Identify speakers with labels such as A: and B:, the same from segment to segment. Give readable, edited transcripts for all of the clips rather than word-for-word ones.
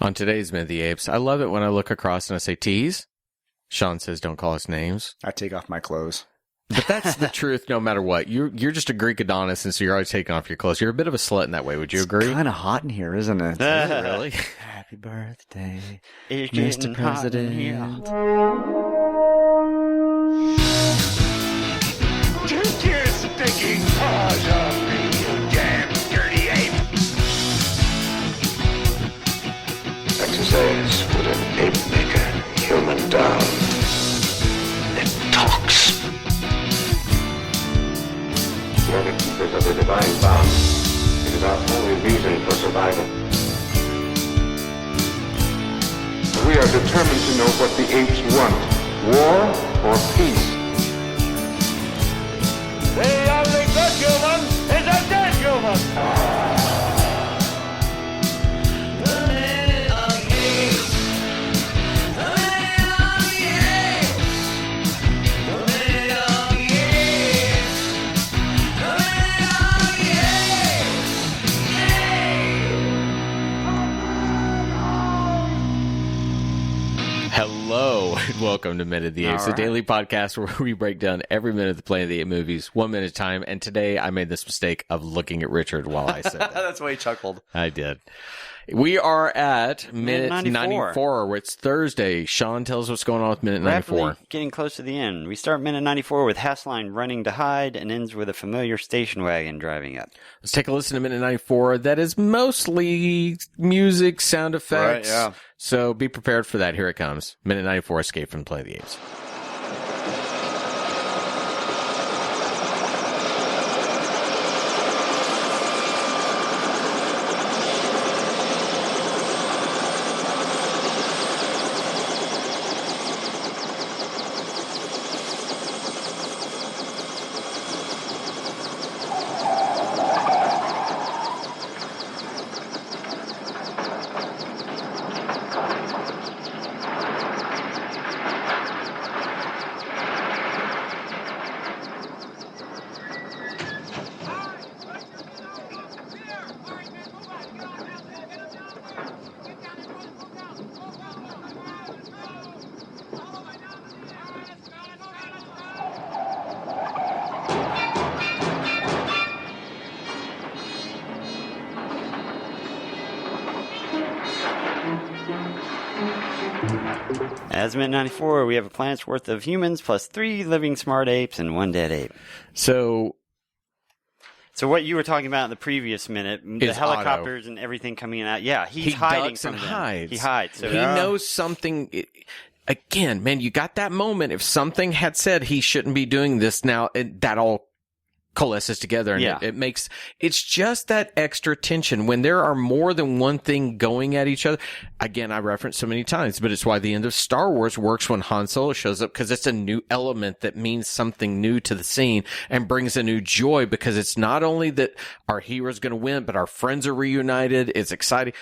A: On today's Minute of the Apes, I love it when I look across and I say, tease. Sean says, don't call us names.
B: I take off my clothes.
A: But that's the truth no matter what. You're just a Greek Adonis, and so you're always taking off your clothes. You're a bit of a slut in that way. Would you agree?
B: It's kind of hot in here, isn't it?
A: Is it really?
B: Happy birthday,
C: It's
B: Mr.
C: getting hot in
B: President.
C: here.
D: Take your stinking paws off me, you damn dirty ape! Exercise with an ape maker, human down. It talks. We are the keepers of the divine bound. It is our only reason for survival. We are determined to know what the apes want, war or peace. The only good human is a dead human!
A: Hello, and welcome to Minute of the Apes, a daily podcast where we break down every minute of the Planet of the Apes movies, 1 minute at a time. And today I made this mistake of looking at Richard while I said that.
B: That's why he chuckled.
A: I did. We are at minute
C: 94.
A: 94. It's Thursday. Sean, tell us what's going on with minute 94.
C: Rapidly getting close to the end. We start minute 94 with Hassline running to hide and ends with a familiar station wagon driving up.
A: Let's take a listen to minute 94. That is mostly music, sound effects.
B: Right, yeah.
A: So be prepared for that. Here it comes. Minute 94, Escape from Planet of the Apes.
C: As minute 94, we have a planet's worth of humans plus 3 living smart apes and 1 dead ape.
A: So
C: what you were talking about in the previous minute, the
A: Is
C: helicopters and everything coming out. Yeah, he's
A: he
C: hiding
A: ducks
C: from
A: and
C: them.
A: hides.
C: He hides. So
A: he knows something. Again, man, you got that moment. If something had said he shouldn't be doing this now, that all coalesces together, and
C: Yeah.
A: it makes, it's just that extra tension when there are more than one thing going at each other. Again, I referenced so many times, but it's why the end of Star Wars works when Han Solo shows up, because it's a new element that means something new to the scene and brings a new joy, because it's not only that our hero's going to win, but our friends are reunited. It's exciting.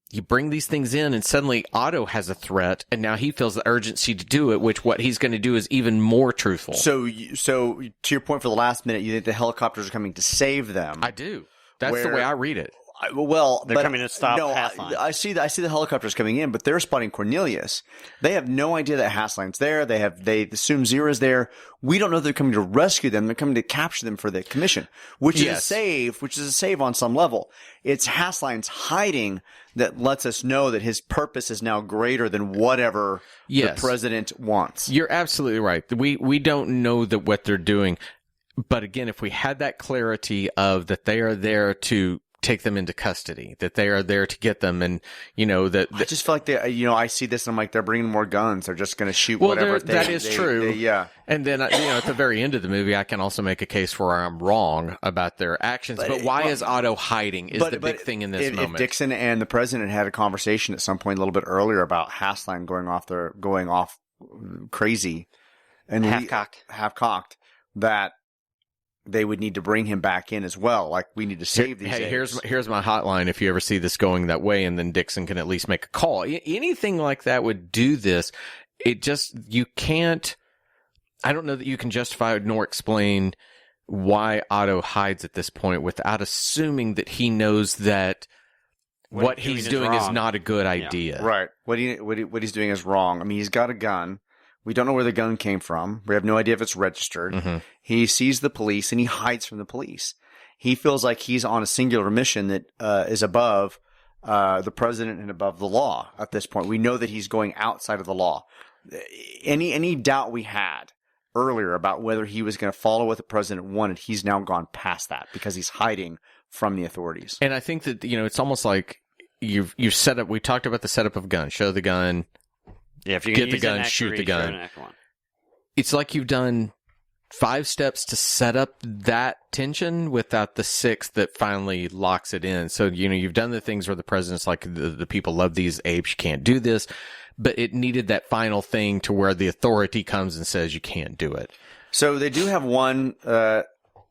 A: You bring these things in, and suddenly Otto has a threat, and now he feels the urgency to do it, which what he's going to do is even more truthful.
B: So to your point for the last minute, you think the helicopters are coming to save them?
A: I do. That's the way I read it.
C: They're coming to stop Hassline.
B: I see the helicopters coming in, but they're spotting Cornelius. They have no idea that Hassline's there. They assume Zira's there. We don't know they're coming to rescue them. They're coming to capture them for the commission, which is a save. Which is a save on some level. It's Hassline's hiding that lets us know that his purpose is now greater than whatever the president wants.
A: You're absolutely right. We don't know that what they're doing, but again, if we had that clarity of that they are there to take them into custody, that they are there to get them, and that
B: I just feel like I see this and I'm like, they're bringing more guns. They're just going to shoot whatever.
A: That is true.
B: Yeah.
A: And then at the very end of the movie, I can also make a case where I'm wrong about their actions. But why is Otto hiding? Is the big thing in this moment.
B: If Dixon and the president had a conversation at some point a little bit earlier about Hassline going off crazy and half cocked, that they would need to bring him back in as well. Like, we need to save these.
A: Hey, here's my hotline if you ever see this going that way, and then Dixon can at least make a call. Anything like that would do this. You can't, I don't know that you can justify nor explain why Otto hides at this point without assuming that he knows that what he's doing is not a good idea.
B: Right. What he's doing is wrong. I mean, he's got a gun. We don't know where the gun came from. We have no idea if it's registered.
A: Mm-hmm.
B: He sees the police and he hides from the police. He feels like he's on a singular mission that is above the president and above the law at this point. We know that he's going outside of the law. Any doubt we had earlier about whether he was going to follow what the president wanted, he's now gone past that because he's hiding from the authorities.
A: And I think that, it's almost like you've set up, we talked about the setup of a gun, show the gun.
C: Yeah, if you
A: get the gun, shoot the gun. It's like you've done 5 steps to set up that tension without the 6th that finally locks it in. So, you've done the things where the president's like, the people love these apes, you can't do this. But it needed that final thing to where the authority comes and says you can't do it.
B: So they do have one,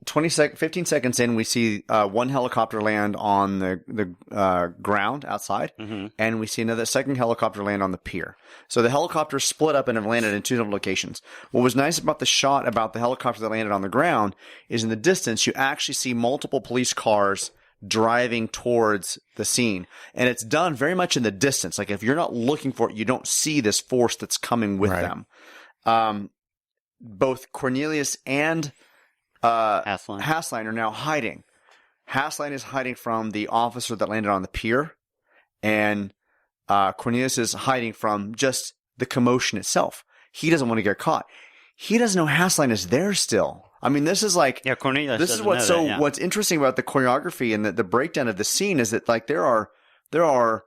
B: 15 seconds in, we see one helicopter land on the ground outside, and we see another second helicopter land on the pier. So the helicopters split up and have landed in 2 different locations. What was nice about the shot about the helicopter that landed on the ground is in the distance, you actually see multiple police cars driving towards the scene. And it's done very much in the distance. Like if you're not looking for it, you don't see this force that's coming with them. Both Cornelius and Hasslein are now hiding. Hasslein is hiding from the officer that landed on the pier, and Cornelius is hiding from just the commotion itself. He doesn't want to get caught. He doesn't know Hasslein is there still. I mean, this is like
C: Cornelius.
B: This is what's what's interesting about the choreography and the breakdown of the scene is that like there are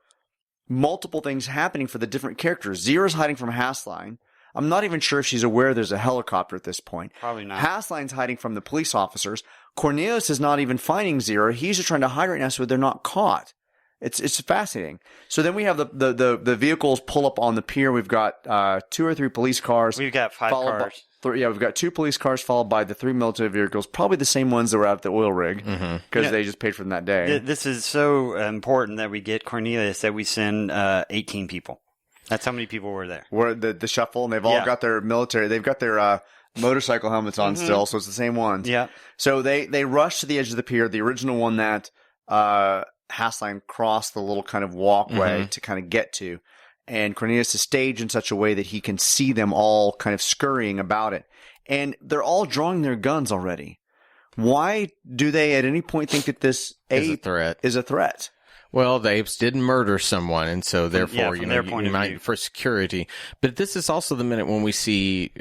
B: multiple things happening for the different characters. Zira's hiding from Hasslein. I'm not even sure if she's aware there's a helicopter at this point.
C: Probably not.
B: Hasslein's hiding from the police officers. Cornelius is not even finding Zira. He's just trying to hide right now so they're not caught. It's fascinating. So then we have the vehicles pull up on the pier. We've got 2 or 3 police cars.
C: We've got 5 cars.
B: We've got 2 police cars followed by the 3 military vehicles, probably the same ones that were at the oil rig because they just paid for them that day.
C: This is so important that we get Cornelius that we send 18 people. That's how many people were there.
B: We're the shuffle, and they've all got their military. They've got their motorcycle helmets on still, so it's the same ones.
C: Yeah.
B: So they rush to the edge of the pier, the original one that Hasslein crossed the little kind of walkway to kind of get to. And Cornelius is staged in such a way that he can see them all kind of scurrying about it. And they're all drawing their guns already. Why do they at any point think that this ape is a threat?
A: Well, the apes did murder someone, and so therefore, you might for security. But this is also the minute when we see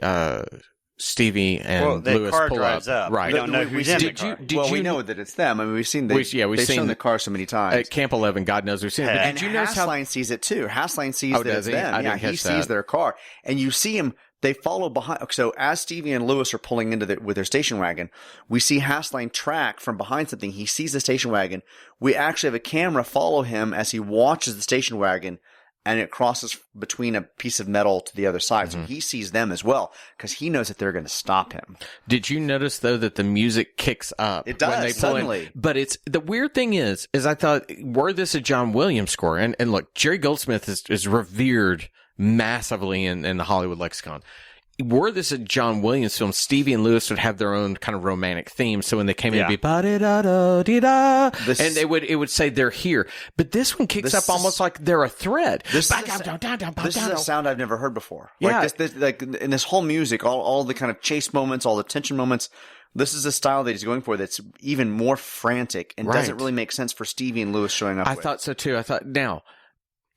A: Stevie and Lewis
C: car
A: pull
C: drives up.
A: Right.
C: We don't know who's in the car.
B: We know that it's them. I mean, we've seen they've shown the car so many times.
A: At Camp 11, God knows we've seen it. But
B: and Hasslein sees it too. Hasslein sees that it's them. Yeah, he sees their car. And you see him, they follow behind. So as Stevie and Lewis are pulling into with their station wagon, we see Hasslein track from behind something. He sees the station wagon. We actually have a camera follow him as he watches the station wagon, and it crosses between a piece of metal to the other side. So he sees them as well because he knows that they're going to stop him.
A: Did you notice, though, that the music kicks up?
B: It does,
A: when they
B: suddenly.
A: Pull in? But the weird thing is I thought, were this a John Williams score? And look, Jerry Goldsmith is revered massively in the Hollywood lexicon. Were this a John Williams film, Stevie and Lewis would have their own kind of romantic theme. So when they came in, it'd be ba-da-da-da-dee-da, and it would say they're here. But this one kicks up almost like they're a thread.
B: This is a sound I've never heard before. Yeah. Like in this whole music, all the kind of chase moments, all the tension moments, this is a style that he's going for that's even more frantic and doesn't really make sense for Stevie and Lewis showing up
A: I thought so too. I thought, now,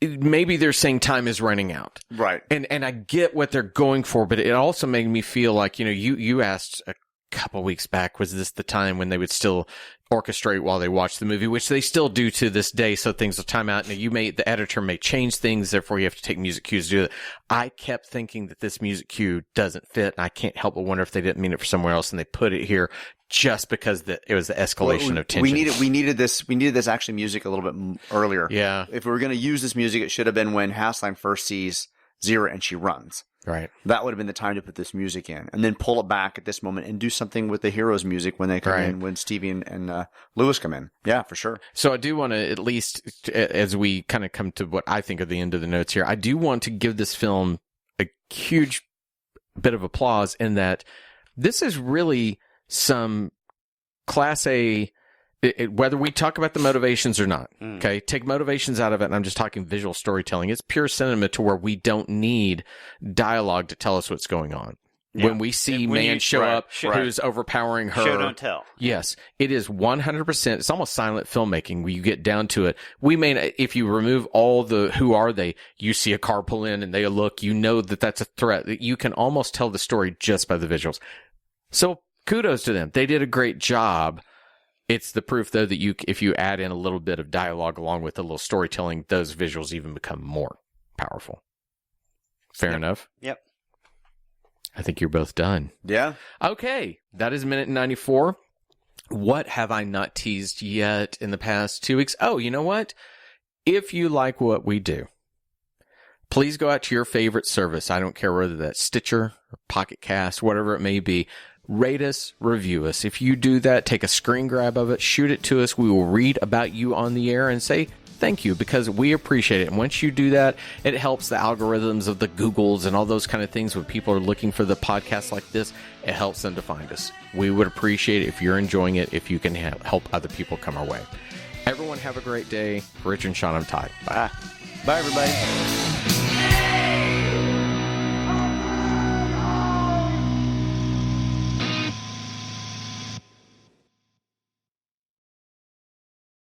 A: maybe they're saying time is running out.
B: Right.
A: And I get what they're going for, but it also made me feel like, you asked a couple weeks back, was this the time when they would still orchestrate while they watch the movie, which they still do to this day. So things will time out. Now the editor may change things. Therefore you have to take music cues to do it. I kept thinking that this music cue doesn't fit. And I can't help but wonder if they didn't mean it for somewhere else and they put it here just because it was the escalation of tension.
B: We needed this actually music a little bit earlier.
A: Yeah.
B: If we were going to use this music, it should have been when Hasslein first sees Zira and she runs.
A: Right.
B: That would have been the time to put this music in, and then pull it back at this moment and do something with the heroes' music when they come in, when Stevie and Lewis come in. Yeah, for sure.
A: So I do want to, at least as we kind of come to what I think are the end of the notes here, I do want to give this film a huge bit of applause in that this is really some Class A whether we talk about the motivations or not, okay, take motivations out of it, and I'm just talking visual storytelling. It's pure cinema to where we don't need dialogue to tell us what's going on. Yeah. When we see man show up who's overpowering her.
C: Show, don't tell.
A: Yes. It is 100%. It's almost silent filmmaking when you get down to it. We may, if you remove all the who are they, you see a car pull in and they look, you know that that's a threat. You can almost tell the story just by the visuals. So kudos to them. They did a great job. It's the proof, though, that if you add in a little bit of dialogue along with a little storytelling, those visuals even become more powerful. Fair enough?
C: Yep.
A: I think you're both done.
B: Yeah.
A: Okay. That is minute 94. What have I not teased yet in the past 2 weeks? Oh, you know what? If you like what we do, please go out to your favorite service. I don't care whether that's Stitcher or Pocket Cast, whatever it may be. Rate us, review us. If you do that, take a screen grab of it, shoot it to us. We will read about you on the air and say thank you, because we appreciate it. And once you do that, it helps the algorithms of the Googles and all those kind of things. When people are looking for the podcast like this, it helps them to find us. We would appreciate it if you're enjoying it, if you can help other people come our way. Everyone have a great day. For Rich and Sean, I'm Todd. Bye.
B: Bye, everybody.